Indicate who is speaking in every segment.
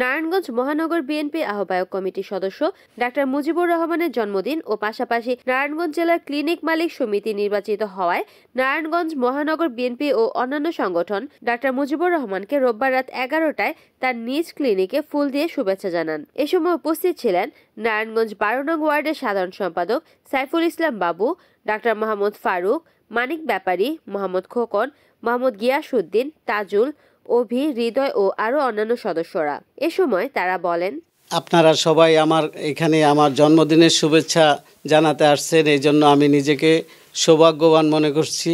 Speaker 1: নারায়ণগঞ্জ মহানগর বিএনপি আহ্বায়ক কমিটির সদস্য ডাক্তার মুজিবুর রহমানের জন্মদিন ও পাশাপাশি নারায়ণগঞ্জ জেলার ক্লিনিক মালিক সমিতি নির্বাচিত হওয়ায় নারায়ণগঞ্জ মহানগর বিএনপি ও অন্যান্য সংগঠন ডাক্তার মুজিবুর রহমানকে রোববার রাত 11টায় তার নিজ ক্লিনিকে ফুল দিয়ে শুভেচ্ছা জানান। এ সময় উপস্থিত ছিলেন নারায়ণগঞ্জ 12 নং ওয়ার্ডের সাধারণ সম্পাদক সাইফুল ইসলাম বাবু, ডাক্তার মোহাম্মদ ফারুক, মানিক ব্যাপারী, মোহাম্মদ খোকন, মোহাম্মদ গিয়াসউদ্দিন, তাজুল, অভি, হৃদয় ও আরো অন্যান্য সদস্যরা। এ সময় তারা বলেন,
Speaker 2: আপনারা সবাই এখানে আমার জন্মদিনের শুভেচ্ছা জানাতে আসছেন, এই জন্য আমি নিজেকে সৌভাগ্যবান মনে করছি।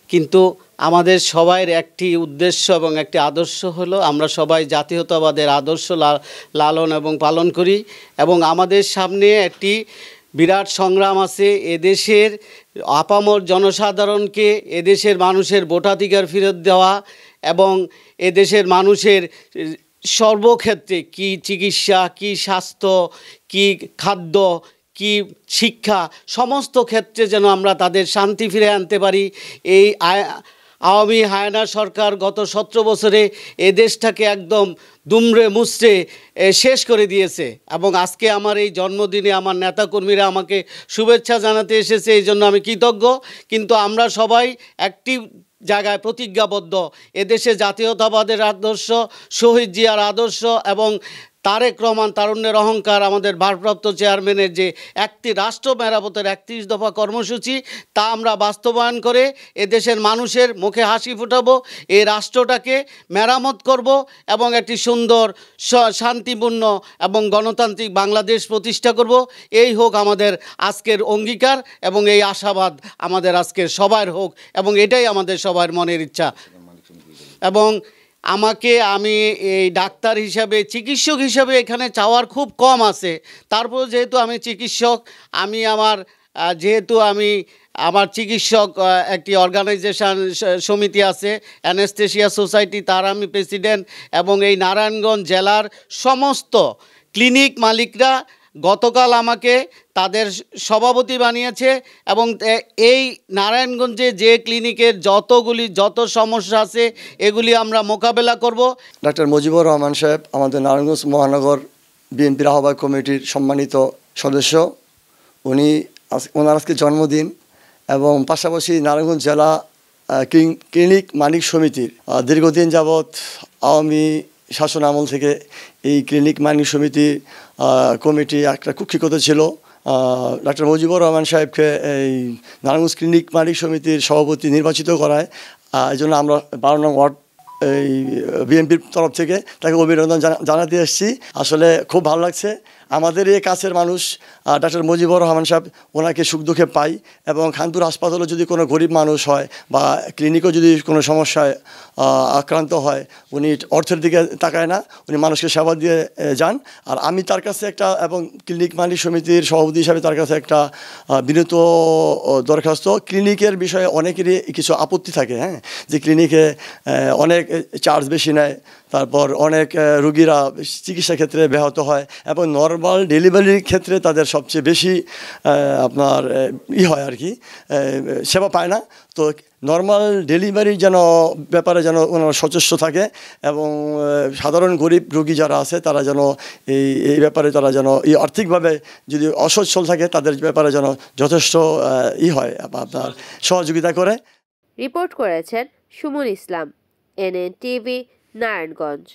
Speaker 2: কিন্তু আমাদের সবাইয়ের একটি উদ্দেশ্য এবং একটি আদর্শ হলো আমরা সবাই জাতীয়তাবাদের আদর্শ লালন এবং পালন করি এবং আমাদের সামনে একটি বিরাট সংগ্রাম আছে এদেশের আপামর জনসাধারণকে এদেশের মানুষের ভোটাধিকার ফেরত দেওয়া এবং এদেশের মানুষের সর্বক্ষেত্রে কি চিকিৎসা, কি স্বাস্থ্য, কি খাদ্য, কি শিক্ষা, সমস্ত ক্ষেত্রে যেন আমরা তাদের শান্তি ফিরে আনতে পারি। এই আওয়ামী হায়না সরকার গত 17 বছরে এ দেশটাকে একদম দুমড়ে মুচড়ে শেষ করে দিয়েছে এবং আজকে আমার এই জন্মদিনে আমার নেতাকর্মীরা আমাকে শুভেচ্ছা জানাতে এসেছে, এই জন্য আমি কৃতজ্ঞ। কিন্তু আমরা সবাই একটি জায়গায় প্রতিজ্ঞাবদ্ধ, এদেশে জাতীয়তাবাদের আদর্শ, শহীদ জিয়ার আদর্শ এবং তারেক রহমান তারুণ্যের অহংকার আমাদের ভারপ্রাপ্ত চেয়ারম্যানের যে একটি রাষ্ট্র মেরামতের 31 দফা কর্মসূচি, তা আমরা বাস্তবায়ন করে এদেশের মানুষের মুখে হাসি ফুটাবো, এই রাষ্ট্রটাকে মেরামত করব এবং একটি সুন্দর শান্তিপূর্ণ এবং গণতান্ত্রিক বাংলাদেশ প্রতিষ্ঠা করব। এই হোক আমাদের আজকের অঙ্গীকার এবং এই আশাবাদ আমাদের আজকের সবার হোক এবং এটাই আমাদের সবার মনের ইচ্ছা। এবং আমি এই ডাক্তার হিসাবে, চিকিৎসক হিসাবে এখানে চাওয়ার খুব কম আছে। তারপর যেহেতু আমি চিকিৎসক, আমার চিকিৎসক একটি অর্গানাইজেশন সমিতি আছে, অ্যানেস্থেসিয়া সোসাইটি, তার আমি প্রেসিডেন্ট এবং এই নারায়ণগঞ্জ জেলার সমস্ত ক্লিনিক মালিকরা গতকাল আমাকে তাদের সভাপতি বানিয়েছে এবং এই নারায়ণগঞ্জে যে ক্লিনিকের যত সমস্যা আছে এগুলি আমরা মোকাবেলা করব।
Speaker 3: ডাক্তার মুজিবুর রহমান সাহেব আমাদের নারায়ণগঞ্জ মহানগর বিএনপির আহ্বায়ক কমিটির সম্মানিত সদস্য, ওনার আজকে জন্মদিন এবং পাশাপাশি নারায়ণগঞ্জ জেলা ক্লিনিক মালিক সমিতির দীর্ঘদিন যাবৎ আওয়ামী শাসন আমল থেকে এই ক্লিনিক মালিক সমিতি কমিটি একটা কুক্ষিগত ছিল। ডাক্তার মুজিবুর রহমান সাহেবকে এই নারায়ণগঞ্জ ক্লিনিক মালিক সমিতির সভাপতি নির্বাচিত করায় এই জন্য আমরা 12 নং ওয়ার্ড এই বিএনপির তরফ থেকে তাকে অভিনন্দন জানাতে এসেছি। আসলে খুব ভালো লাগছে। আমাদের এই কাছের মানুষ ডাক্তার মুজিবুর রহমান সাহেব, ওনাকে সুখ দুঃখে পাই এবং খানপুর হাসপাতালে যদি কোনো গরিব মানুষ হয় বা ক্লিনিকও যদি কোনো সমস্যায় আক্রান্ত হয়, উনি অর্থের দিকে তাকায় না, উনি মানুষকে সেবা দিয়ে যান। আর আমি তার কাছে এবং ক্লিনিক মালিক সমিতির সভাপতি হিসাবে তার কাছে একটা বিনীত দরখাস্ত। ক্লিনিকের বিষয়ে অনেকেরই কিছু আপত্তি থাকে, যে ক্লিনিকে অনেক চার্জ বেশি নেয়, তারপর অনেক রুগীরা চিকিৎসা ক্ষেত্রে ব্যাহত হয় এবং নর্মাল ডেলিভারির ক্ষেত্রে তাদের সবচেয়ে বেশি হয় আর কি, সেবা পায় না। তো নর্মাল ডেলিভারির ব্যাপারে যেন ওনারা সচেষ্ট থাকে এবং সাধারণ গরিব রোগী যারা আছে তারা যেন এই ব্যাপারে তারা যেন আর্থিকভাবে যদি অসচ্ছল থাকে তাদের ব্যাপারে যেন যথেষ্ট হয় আপনার সহযোগিতা করে।
Speaker 1: রিপোর্ট করেছেন সুমন ইসলাম, NN টিভি, নারায়ণগঞ্জ।